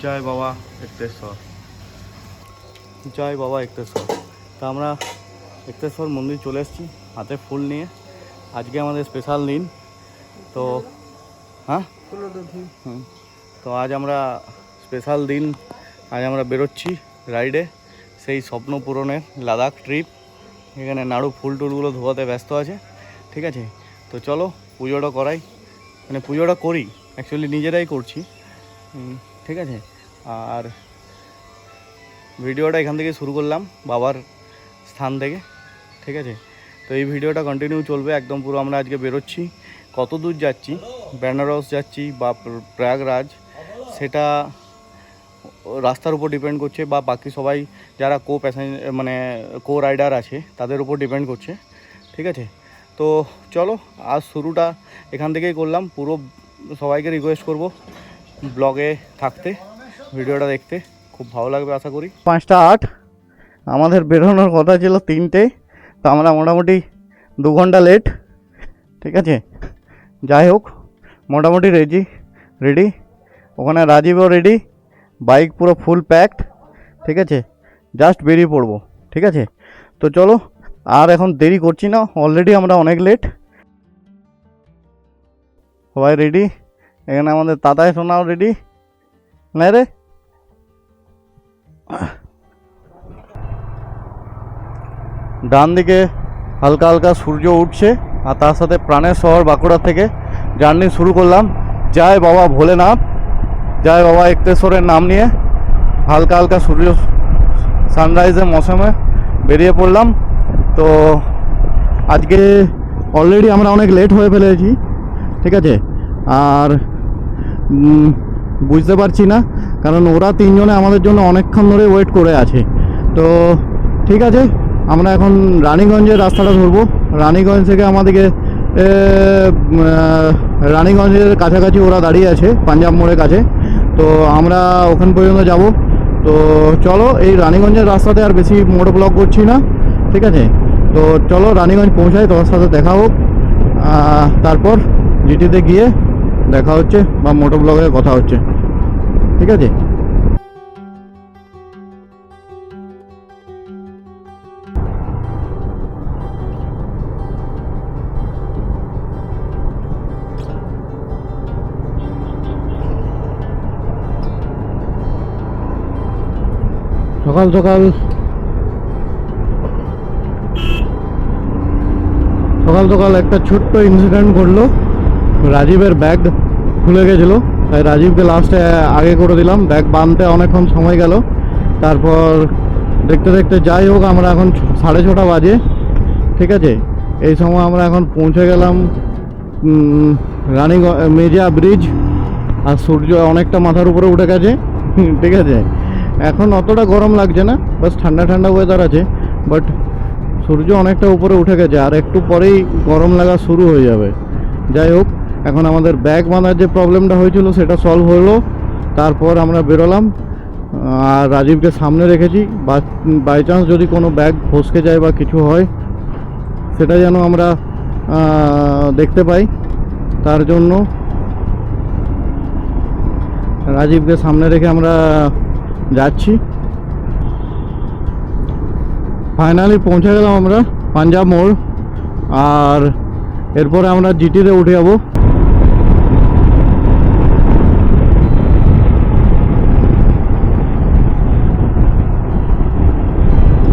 জয় বাবা একতেশ্বর, জয় বাবা একতেশ্বর। তা আমরা একতেশ্বর মন্দির চলে এসেছি হাতে ফুল নিয়ে। আজকে আমাদের স্পেশাল দিন। তো হ্যাঁ তো আজ আমরা স্পেশাল দিন, আজ আমরা বেরোচ্ছি রাইডে, সেই স্বপ্ন পূরণের লাদাখ ট্রিপ। এখানে নাড়ু ফুল টুলগুলো ধোয়াতে ব্যস্ত আছে, ঠিক আছে। তো চলো পুজোটা করাই, মানে পুজোটা করি, অ্যাকচুয়ালি নিজেরাই করছি, ঠিক আছে। আর ভিডিওটা এখান থেকে শুরু করলাম বাবার স্থান থেকে, ঠিক আছে। তো এই ভিডিওটা কন্টিনিউ চলবে একদম পুরো। আমরা আজকে বেরোচ্ছি, কত দূর যাচ্ছি, বেনারস যাচ্ছি বা প্রয়াগরাজ, সেটা রাস্তার উপর ডিপেন্ড করছে, বা বাকি সবাই যারা মানে কো রাইডার আছে তাদের উপর ডিপেন্ড করছে, ঠিক আছে। তো চলো আজ শুরুটা এখান থেকেই করলাম। পুরো সবাইকে রিকোয়েস্ট করব ব্লগে থাকতে, ভিডিওটা দেখতে, খুব ভালো লাগবে আশা করি। 5:08, আমাদের বেরোনোর কথা ছিল 3টে, তো আমরা মোটামুটি 2 ঘন্টা লেট, ঠিক আছে। যাই হোক, মোটামুটি রেডি, ওখানে রাজীবও রেডি, বাইক পুরো ফুল প্যাকড, ঠিক আছে। জাস্ট বেরিয়ে পড়বো, ঠিক আছে। তো চলো আর এখন দেরি করছি না, অলরেডি আমরা অনেক লেট। সবাই রেডি, এখানে আমাদের দাদাই সোনাও রেডি, না রে? ডান দিকে হালকা হালকা সূর্য উঠছে, আর তার সাথে প্রাণের শহর বাঁকুড়া থেকে জার্নি শুরু করলাম। জয় বাবা ভোলেনাথ, জয় বাবা একতেশ্বরের নাম নিয়ে হালকা হালকা সূর্য সানরাইজের মৌসুমে বেরিয়ে পড়লাম। তো আজকে অলরেডি আমরা অনেক লেট হয়ে ফেলেছি, ঠিক আছে। আর বুঝতে পারছি না, কারণ ওরা 3জনে আমাদের জন্য অনেকক্ষণ ধরে ওয়েট করে আছে। তো ঠিক আছে, আমরা এখন রানীগঞ্জের রাস্তাটা ধরবো। রানীগঞ্জ থেকে আমাদেরকে রানীগঞ্জের কাছাকাছি ওরা দাঁড়িয়ে আছে, পাঞ্জাব মোড়ের কাছে। তো আমরা ওখান পর্যন্ত যাব। তো চলো, এই রানীগঞ্জের রাস্তাতে আর বেশি মোটো ব্লগ করছি না, ঠিক আছে। তো চলো রানীগঞ্জ পৌঁছাই, তোমার সাথে দেখা হোক, তারপর জিটিতে গিয়ে দেখা হচ্ছে বা মোটো ব্লগে কথা হচ্ছে, ঠিক আছে। সকাল সকাল একটা ছোট্ট ইনসিডেন্ট ঘটলো। রাজীবের ব্যাগ খুলে গেছিলো, তাই রাজীবকে লাস্টে আগে করে দিলাম। ব্যাগ বাঁধতে অনেকক্ষণ সময় গেল। তারপর দেখতে দেখতে যাই হোক, আমরা এখন 6:30 বাজে, ঠিক আছে। এই সময় আমরা এখন পৌঁছে গেলাম রানীগঞ্জ মেজিয়া ব্রিজ। আর সূর্য অনেকটা মাথার উপরে উঠে গেছে, ঠিক আছে। এখন অতটা গরম লাগছে না, বাস ঠান্ডা ঠান্ডা ওয়েদার আছে, বাট সূর্য অনেকটা উপরে উঠে গেছে, আর একটু পরেই গরম লাগা শুরু হয়ে যাবে। যাই হোক, এখন আমাদের ব্যাগ বাঁধার যে প্রবলেমটা হয়েছিল সেটা সলভ হলো। তারপর আমরা বেরোলাম, আর রাজীবকে সামনে রেখেছি, বাই চান্স যদি কোনো ব্যাগ ফসকে যায় বা কিছু হয় সেটা যেন আমরা দেখতে পাই, তার জন্য রাজীবকে সামনে রেখে আমরা যাচ্ছি। ফাইনালি পৌঁছে গেলাম আমরা পাঞ্জাব মোড়, আর এরপরে আমরা জিটিতে উঠে যাবো।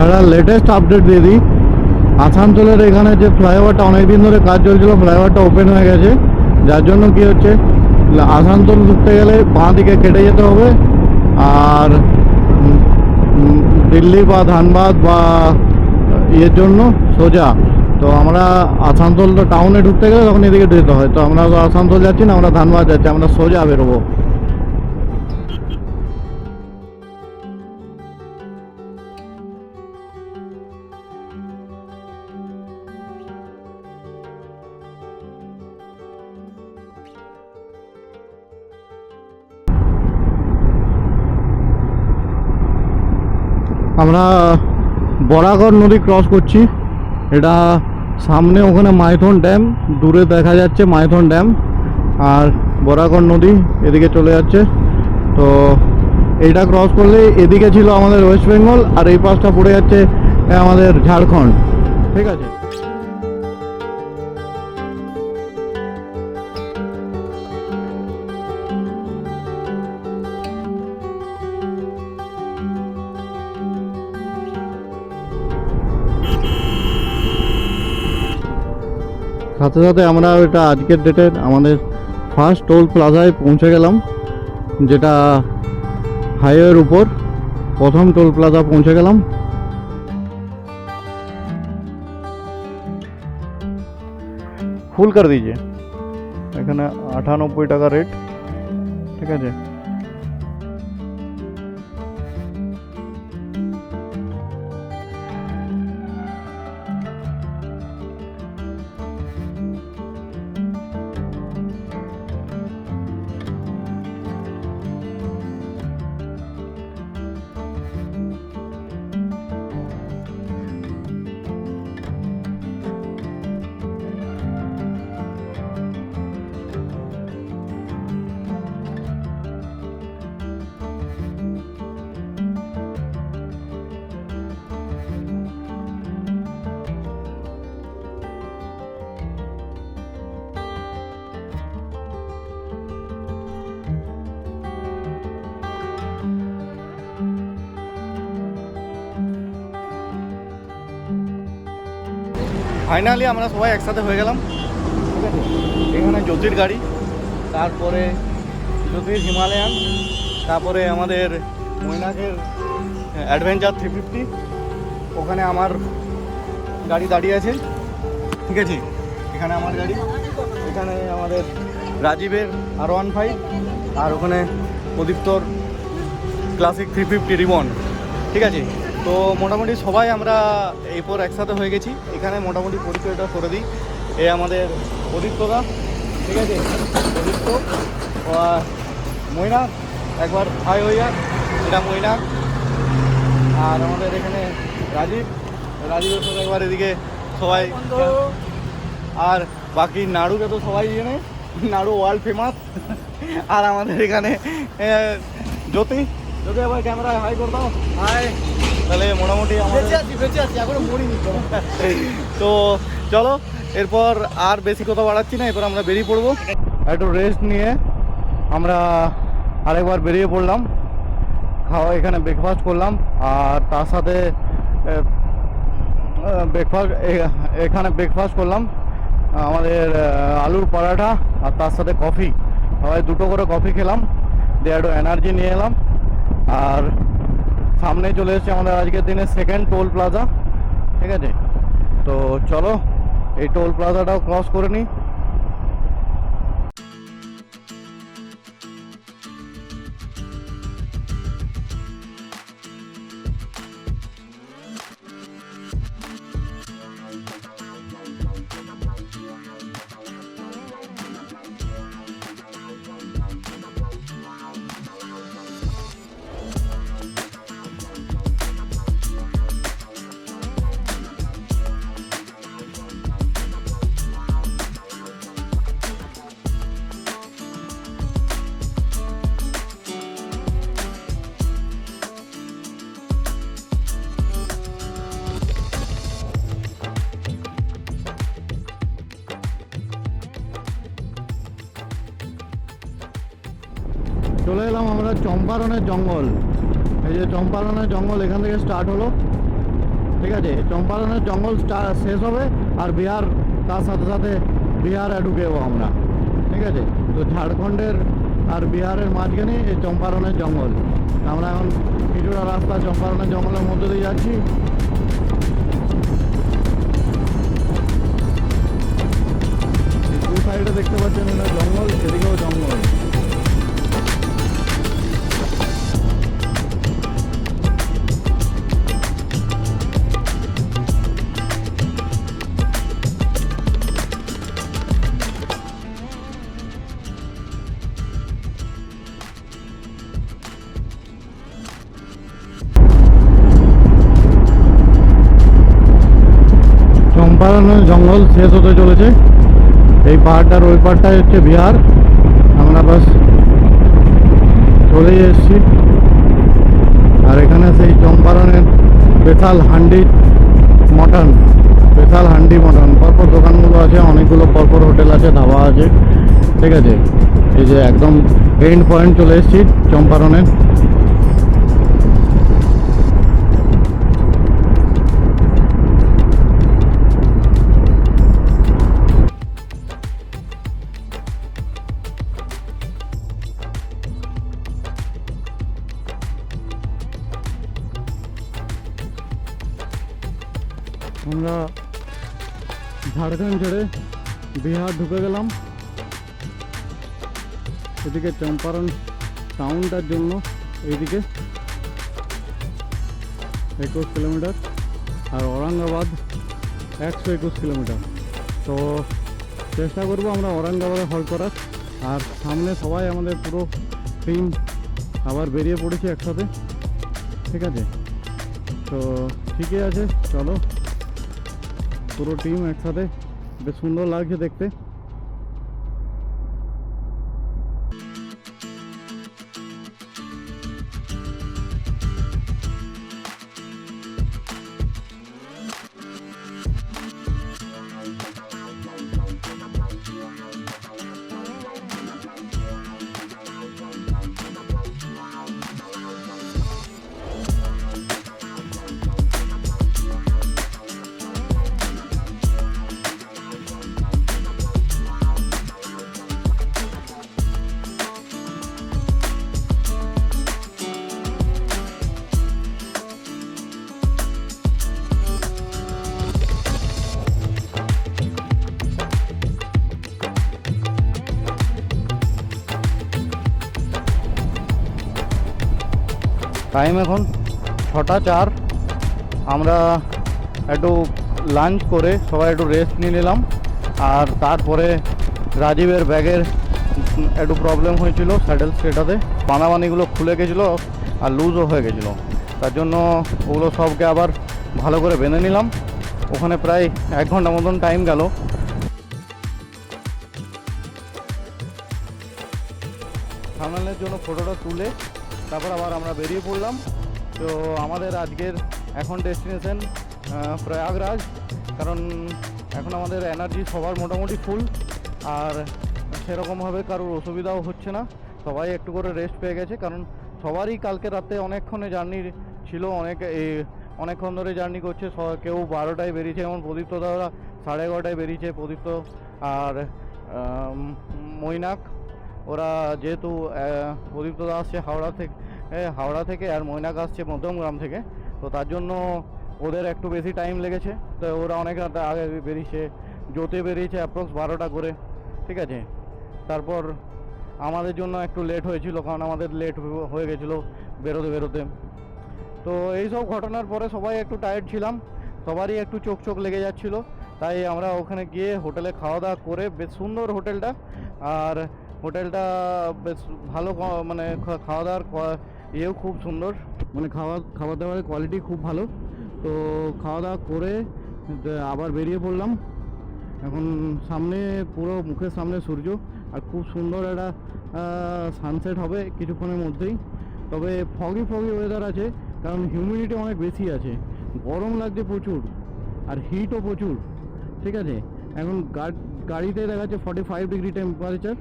একটা লেটেস্ট আপডেট দিয়ে দিই, আসানসোলের এখানে যে ফ্লাইওভারটা অনেকদিন ধরে কাজ চলছিল, ফ্লাইওভারটা ওপেন হয়ে গেছে। যার জন্য কি হচ্ছে, আসানসোল ঢুকতে গেলে বাঁ দিকে কেটে যেতে হবে, আর দিল্লি বা ধানবাদ বা ইয়ের জন্য সোজা। তো আমরা আসানসোল টাউনে ঢুকতে গেলে তখন এদিকে যেতে হয়। তো আমরা আসানসোল যাচ্ছি না, আমরা ধানবাদ যাচ্ছি, আমরা সোজা বেরোবো। আমরা বরাগড় নদী ক্রস করছি। এটা সামনে ওখানে মাইথন ড্যাম, দূরে দেখা যাচ্ছে মাইথন ড্যাম, আর বরাগড় নদী এদিকে চলে যাচ্ছে। তো এইটা ক্রস করলে এদিকে ছিল আমাদের ওয়েস্ট বেঙ্গল, আর এই পাশটা পড়ে যাচ্ছে আমাদের ঝাড়খণ্ড। ঠিক আছে, সাথে সাথে আমরা এটা আজকের ডেটের আমাদের ফার্স্ট টোল প্লাজায় পৌঁছে গেলাম, যেটা হাইওয়ের উপর প্রথম টোল প্লাজা পৌঁছে গেলাম। ফুল করে দিয়েছে এখানে 98 টাকা রেট। ঠিক আছে, ফাইনালি আমরা সবাই একসাথে হয়ে গেলাম। ঠিক আছে, এখানে জ্যোতির গাড়ি, তারপরে জ্যোতির হিমালয়ান, তারপরে আমাদের মৈনাকের অ্যাডভেঞ্চার 350, ওখানে আমার গাড়ি দাঁড়িয়ে আছে। ঠিক আছে, এখানে আমার গাড়ি, এখানে আমাদের রাজীবের R15, আর ওখানে প্রদীপ্তর ক্লাসিক 350 রিবন। ঠিক আছে, তো মোটামুটি সবাই আমরা এরপর একসাথে হয়ে গেছি। এখানে মোটামুটি পরিচয়টা করে দিই, এ আমাদের প্রদীপ্তদা। ঠিক আছে, প্রদীপ্ত মৈনাক, একবার হাই হয়ে যাক, এটা মৈনাক। আর আমাদের এখানে রাজীবের সাথে একবার এদিকে সবাই, আর বাকি নাড়ুকে তো সবাই জানে, নাড়ু ওয়ার্ল্ড ফেমাস। আর আমাদের এখানে জ্যোতি আবার ক্যামেরায় হাই করে দাও, হাই। তাহলে মোটামুটি বেঁচে আছি এখনো মরিনি। তো চলো, এরপর আর বেশি কথা বাড়াচ্ছি না, এরপর আমরা বেরিয়ে পড়বো। একটু রেস্ট নিয়ে আমরা আরেকবার বেরিয়ে পড়লাম। এখানে ব্রেকফাস্ট করলাম, আর তার সাথে এখানে ব্রেকফাস্ট করলাম আমাদের আলুর পরাঠা, আর তার সাথে কফি। সবাই দুটো করে কফি খেলাম, দিয়ে একটু এনার্জি নিয়ে এলাম। আর সামনে চলে এসেছে আমাদের আজকের দিনে সেকেন্ড টোল প্লাজা। ঠিক আছে, তো চলো এই টোল প্লাজাটাও ক্রস করে নিই। চলে এলাম আমরা চম্পারণের জঙ্গল। এই যে চম্পারণের জঙ্গল এখান থেকে স্টার্ট হলো। ঠিক আছে, চম্পারণের জঙ্গল শেষ হবে, আর বিহার তার সাথে সাথে বিহারে ঢুকেবো আমরা। ঠিক আছে, তো ঝাড়খণ্ডের আর বিহারের মাঝখানে এই চম্পারণের জঙ্গল। আমরা এখন কিছুটা রাস্তা চম্পারণের জঙ্গলের মধ্যে দিয়ে যাচ্ছি। দু সাইডে দেখতে পাচ্ছেন এটা জঙ্গল, এদিকেও জঙ্গল। চম্পারণের জঙ্গল শেষ হতে চলেছে। এই পাহাড়টার ওই পাহাড়টাই হচ্ছে বিহার। আমরা বাস চলেই এসেছি। আর এখানে সেই চম্পারণের special handi mutton, special handi mutton. পরপর দোকানগুলো আছে, অনেকগুলো পরপর হোটেল আছে, ধাবা আছে, ঠিক আছে। এই যে একদম এন্ড পয়েন্ট চলে এসেছি চম্পারণের। আমরা ঝাড়খণ্ড ছেড়ে বিহার ঢুকে গেলাম। এদিকে চম্পারণ টাউনটার জন্য এইদিকে 21 কিলোমিটার, আর ঔরঙ্গাবাদ 121 কিলোমিটার। তো চেষ্টা করবো আমরা ঔরঙ্গাবাদে হল্ট করার। আর সামনে সবাই আমাদের পুরো টিম আবার বেরিয়ে পড়েছে একসাথে, ঠিক আছে। তো ঠিকই আছে, চলো পুরো টিম একসাথে, বেশ সুন্দর লাগছে দেখতে। টাইম এখন 6টা 4। আমরা একটু লাঞ্চ করে সবাই একটু রেস্ট নিয়ে নিলাম। আর তারপরে রাজীবের ব্যাগের একটু প্রবলেম হয়েছিল স্যাডেল সেটাতে, বানাবানিগুলো খুলে গেছিলো আর লুজও হয়ে গেছিলো। তার জন্য ওগুলো সবকে আবার ভালো করে বেঁধে নিলাম। ওখানে প্রায় 1 ঘন্টা মতন টাইম গেল। থাম্বনেলের জন্য ফটোটা তুলে তারপর আবার আমরা বেরিয়ে পড়লাম। তো আমাদের আজকের এখন ডেস্টিনেশন প্রয়াগরাজ, কারণ এখন আমাদের এনার্জি সবার মোটামুটি ফুল, আর সেরকমভাবে কারোর অসুবিধাও হচ্ছে না, সবাই একটু করে রেস্ট পেয়ে গেছে। কারণ সবারই কালকে রাতে অনেকক্ষণে জার্নি ছিল, অনেকক্ষণ ধরে জার্নি করছে। কেউ 12টায় বেরিয়েছে, যেমন প্রদীপ্ত দাদা 11:30টায় বেরিয়েছে, প্রদীপ্ত আর মৈনাক। ওরা যেহেতু প্রদীপ্ত দা আসছে হাওড়া থেকে আর মৈনাক আসছে মধ্যমগ্রাম থেকে, তো তার জন্য ওদের একটু বেশি টাইম লেগেছে। তো ওরা অনেক রাত আগে বেরিয়েছে, জোতে বেরিয়েছে অ্যাপ্রক্স 12টা করে, ঠিক আছে। তারপর আমাদের জন্য একটু লেট হয়েছিল, কারণ আমাদের লেট হয়ে গেছিলো বেরোতে। তো এইসব ঘটনার পরে সবাই একটু টায়ার্ড ছিলাম, সবারই একটু চোখ লেগে যাচ্ছিলো। তাই আমরা ওখানে গিয়ে হোটেলে খাওয়া দাওয়া করে, বেশ সুন্দর হোটেলটা, আর হোটেলটা বেশ ভালো, মানে খাওয়া দাওয়ার ইয়েও খুব সুন্দর, মানে খাবার দাবারের কোয়ালিটি খুব ভালো। তো খাওয়া দাওয়া করে আবার বেরিয়ে পড়লাম। এখন সামনে পুরো মুখের সামনে সূর্য, আর খুব সুন্দর একটা সানসেট হবে কিছুক্ষণের মধ্যেই। তবে ফগি ওয়েদার আছে, কারণ হিউমিডিটি অনেক বেশি আছে, গরম লাগছে প্রচুর, আর হিটও প্রচুর, ঠিক আছে। এখন গাড়িতে দেখাচ্ছে 45 ডিগ্রি টেম্পারেচার।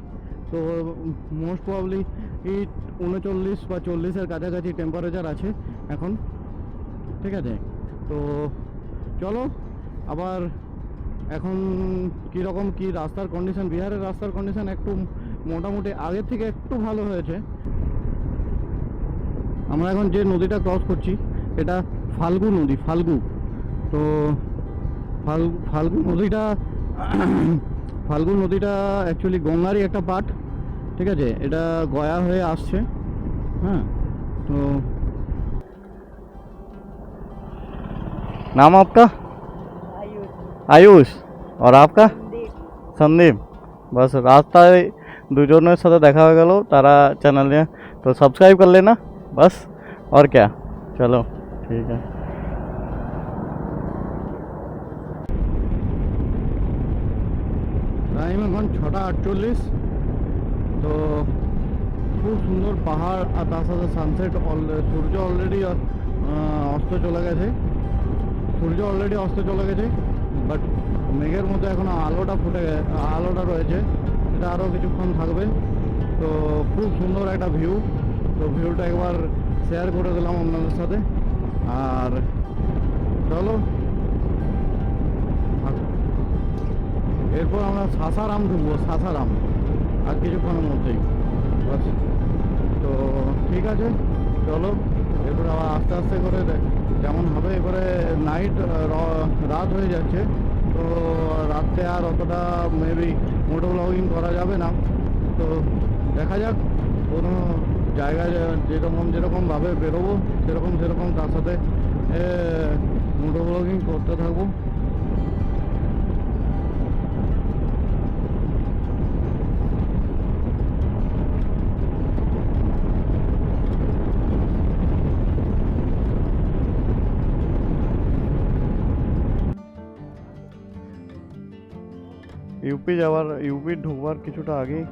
তো মোস্ট প্রবাবলি 39 বা 40-এর কাছাকাছি টেম্পারেচার আছে এখন, ঠিক আছে। তো চলো আবার এখন কীরকম কী রাস্তার কন্ডিশন। বিহারের রাস্তার কন্ডিশন একটু মোটামুটি আগের থেকে একটু ভালো হয়েছে। আমরা এখন যে নদীটা ক্রস করছি এটা ফাল্গু নদী, তো ফাল্গু নদীটা অ্যাকচুয়ালি গঙ্গারই একটা পার্ট, ঠিক আছে। এটা গয়া হয়ে আসছে, हाँ। तो नाम आपका? आयुष। और आपका? संदीप। बस रास्ता দুজনের সাথে দেখা হয়ে গেল, তারা চ্যানেলে, তো সাবস্ক্রাইব कर लेना बस, और क्या। चलो ठीक है। টাইম এখন 6টা 48। তো খুব সুন্দর পাহাড়, আর তার সাথে সানসেট। সূর্য অলরেডি অস্ত চলে গেছে, বাট মেঘের মধ্যে এখনো আলোটা রয়েছে, এটা আরও কিছুক্ষণ থাকবে। তো খুব সুন্দর একটা ভিউ। তো ভিউটা একবার শেয়ার করে দিলাম আপনাদের সাথে। আর চলো, এরপর আমরা সাসারাম ঢুকবো, আর কিছুক্ষণের মধ্যেই। তো ঠিক আছে, চলো এরপরে আবার আস্তে আস্তে করে যেমন হবে। এবারে রাত হয়ে যাচ্ছে, তো রাত্রে আর অতটা মেবি মোটো ব্লগিং করা যাবে না। তো দেখা যাক, কোনো জায়গায় যেরকমভাবে বেরোবো সেরকম তার সাথে মোটো ব্লগিং করতে থাকবো। ইউপি ঢুকবার কিছুটা আগেই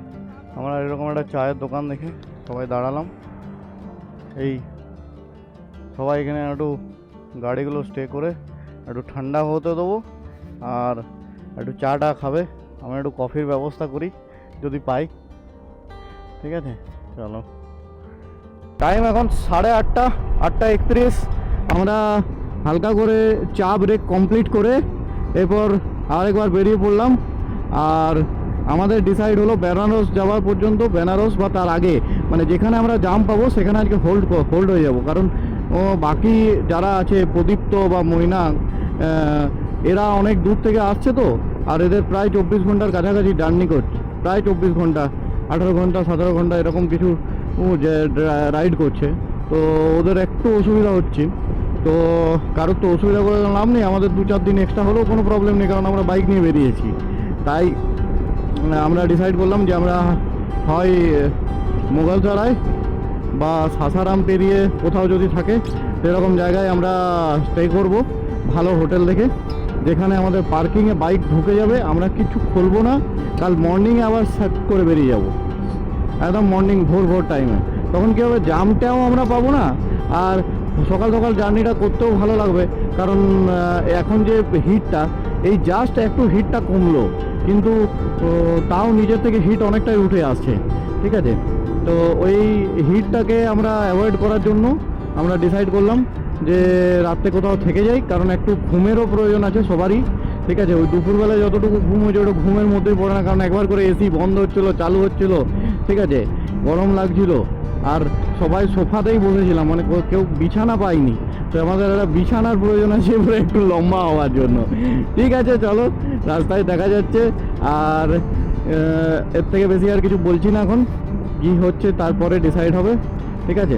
আমরা এরকম একটা চায়ের দোকান দেখে সবাই দাঁড়ালাম। সবাই এখানে একটু গাড়িগুলো স্টে করে একটু ঠান্ডা হতে দেবো, আর একটু চাটা খাবে। আমরা একটু কফির ব্যবস্থা করি যদি পাই। ঠিক আছে, চলো। টাইম এখন 8:30, 8:31। আমরা হালকা করে চা ব্রেক কমপ্লিট করে এরপর আরেকবার বেরিয়ে পড়লাম। আর আমাদের ডিসাইড হলো বেনারস যাওয়ার পর্যন্ত, বেনারস বা তার আগে, মানে যেখানে আমরা জাম পাবো সেখানে আজকে হোল্ড হয়ে যাব। কারণ বাকি যারা আছে প্রদীপ্ত বা মৈনাক, এরা অনেক দূর থেকে আসছে, তো আর এদের প্রায় 24 ঘন্টার কাছাকাছি জার্নি করছে, প্রায় 24 ঘন্টা, 18 ঘন্টা 17 ঘন্টা এরকম কিছু রাইড করছে। তো ওদের একটু অসুবিধা হচ্ছে। তো কারোর তো অসুবিধা করে লাভ নেই, আমাদের 2-4 দিন এক্সট্রা হলেও কোনো প্রবলেম নেই, কারণ আমরা বাইক নিয়ে বেরিয়েছি। তাই আমরা ডিসাইড করলাম যে আমরা হয় মোগলসরাই বা সাসারাম পেরিয়ে কোথাও যদি থাকে সেরকম জায়গায় আমরা স্টে করব, ভালো হোটেল দেখে, যেখানে আমাদের পার্কিংয়ে বাইক ঢুকে যাবে, আমরা কিছু খুলবো না। কাল মর্নিংয়ে আবার সেট করে বেরিয়ে যাব, একদম মর্নিং ভোর টাইমে। তখন কী হবে, জামটাও আমরা পাবো না, আর সকাল জার্নিটা করতেও ভালো লাগবে। কারণ এখন যে হিটটা, এই জাস্ট একটু হিটটা কমলো, কিন্তু তাও নিজের থেকে হিট অনেকটাই উঠে আসছে। ঠিক আছে, তো ওই হিটটাকে আমরা অ্যাভয়েড করার জন্য আমরা ডিসাইড করলাম যে রাত্রে কোথাও থেকে যাই, কারণ একটু ঘুমেরও প্রয়োজন আছে সবারই। ঠিক আছে, ওই দুপুরবেলায় যতটুকু ঘুম হয়েছে ওটা ঘুমের মধ্যেই পড়ে না, কারণ একবার করে এসি বন্ধ হচ্ছিলো, চালু হচ্ছিলো। ঠিক আছে, গরম লাগছিল, আর সবাই সোফাতেই বসেছিলাম, মানে কেউ বিছানা পাইনি। তো আমাদের একটা বিছানার প্রয়োজন আছে এবারে একটু লম্বা হওয়ার জন্য। ঠিক আছে, চলো, রাস্তায় দেখা যাচ্ছে। আর এর থেকে বেশি আর কিছু বলছি না, এখন কি হচ্ছে তারপরে ডিসাইড হবে। ঠিক আছে।